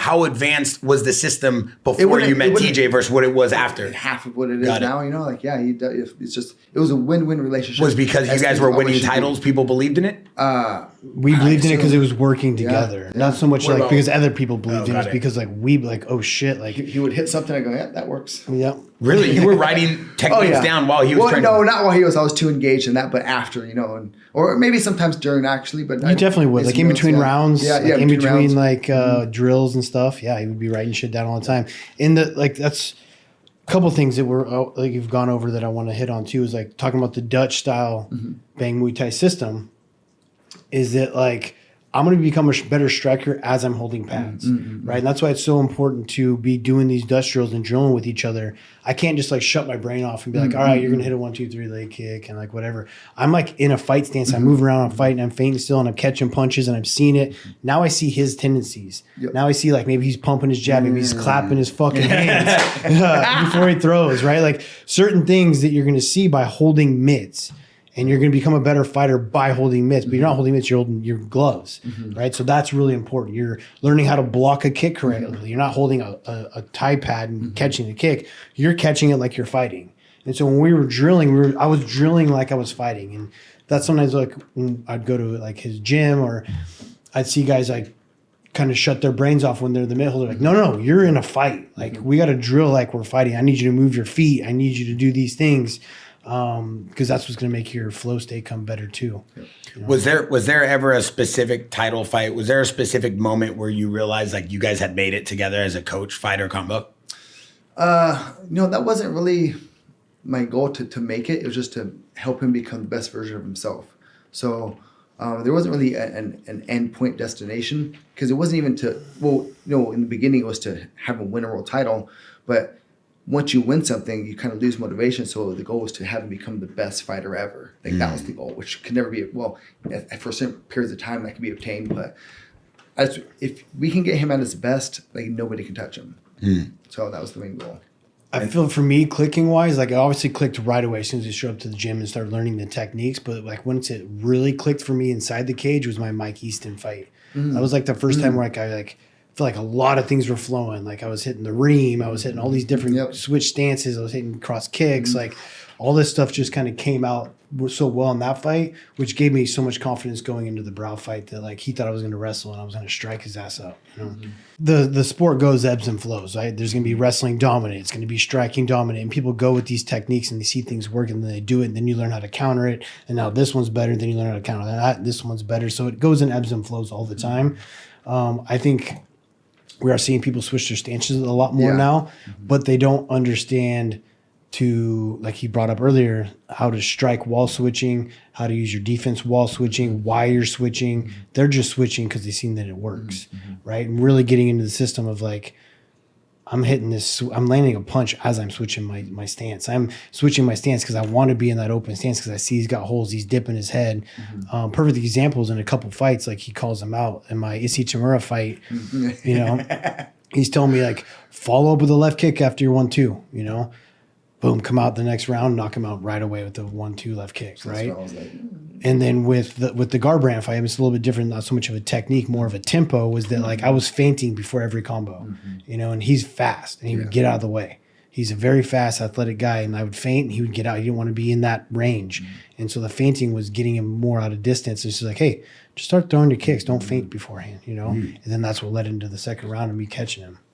how advanced was the system before you met TJ versus what it was after? Half of what it is now, you know, like, yeah, it's just, it was a win-win relationship. Was because you guys were winning titles, people believed in it? We believed in it because it was working together. Not so much like because other people believed in it. It's because like we like, oh shit, like he would hit something and go, yeah, that works. Yeah. Really? You were writing techniques down while he was training? No, not while he was. I was too engaged in that, but after, you know, or maybe sometimes during actually. But you definitely would, like in between rounds, in between like drills and stuff. Yeah, he would be writing shit down all the time. In the like, that's a couple things that we're like you've gone over that I want to hit on too. Is like talking about the Dutch style Bang Muay Thai system. Is that like I'm going to become a better striker as I'm holding pads, right? And that's why it's so important to be doing these Dutch drills and drilling with each other. I can't just like shut my brain off and be like, all right, you're going to hit a 1, 2, 3 leg kick and like whatever. I'm like in a fight stance. I move around, I'm fighting, I'm feinting still, and I'm catching punches and I'm seeing it. Now I see his tendencies. Now I see like maybe he's pumping his jab, maybe he's clapping his fucking hands before he throws, right? Like certain things that you're going to see by holding mitts. And you're going to become a better fighter by holding mitts, but you're not holding mitts, you're holding your gloves, right? So that's really important. You're learning how to block a kick correctly. You're not holding a tie pad and catching the kick. You're catching it like you're fighting. And so when we were drilling, I was drilling like I was fighting. And that's sometimes like when I'd go to like his gym or I'd see guys like kind of shut their brains off when they're the mitt holder. Like, no, you're in a fight. Like we got to drill like we're fighting. I need you to move your feet. I need you to do these things. Because that's what's going to make your flow state come better too. You know? Was there ever a specific title fight? Was there a specific moment where you realized like you guys had made it together as a coach fighter combo? No, that wasn't really my goal to make it. It was just to help him become the best version of himself. So there wasn't really an end point destination because it wasn't even in the beginning it was to have him win a world title, but once you win something, you kind of lose motivation. So the goal was to have him become the best fighter ever. Like that was the goal, which could never be, for certain periods of time that can be obtained. But if we can get him at his best, like nobody can touch him. So that was the main goal. I feel for me, clicking wise, like it obviously clicked right away as soon as I showed up to the gym and started learning the techniques. But like once it really clicked for me inside the cage was my Mike Easton fight. That was like the first time where I feel like a lot of things were flowing. Like I was hitting the ream, I was hitting all these different switch stances, I was hitting cross kicks, like all this stuff just kind of came out so well in that fight, which gave me so much confidence going into the Brow fight that like he thought I was going to wrestle and I was going to strike his ass up. You know, the sport goes ebbs and flows. Right? There's going to be wrestling dominant, it's going to be striking dominant, and people go with these techniques and they see things work and then they do it, and then you learn how to counter it. And now this one's better, then you learn how to counter that. This one's better. So it goes in ebbs and flows all the time. I think we are seeing people switch their stances a lot more now, but they don't understand to, like he brought up earlier, how to strike while switching, how to use your defense while switching, why you're switching. They're just switching because they've seen that it works, right? And really getting into the system of like, I'm hitting this, I'm landing a punch as I'm switching my stance. I'm switching my stance because I want to be in that open stance because I see he's got holes, he's dipping his head. Perfect examples in a couple fights, like he calls them out. In my Issei Tamura fight, you know, he's telling me like, follow up with a left kick after your 1-2, you know? Boom, come out the next round, knock him out right away with the 1-2 left kick, right? And then with the Garbrandt fight, it's a little bit different, not so much of a technique, more of a tempo, was that like I was feinting before every combo, you know, and he's fast and he would get out of the way. He's a very fast, athletic guy, and I would feint and he would get out. He didn't want to be in that range. And so the feinting was getting him more out of distance. It's just like, hey, just start throwing your kicks. Don't feint beforehand, you know? And then that's what led into the second round of me catching him.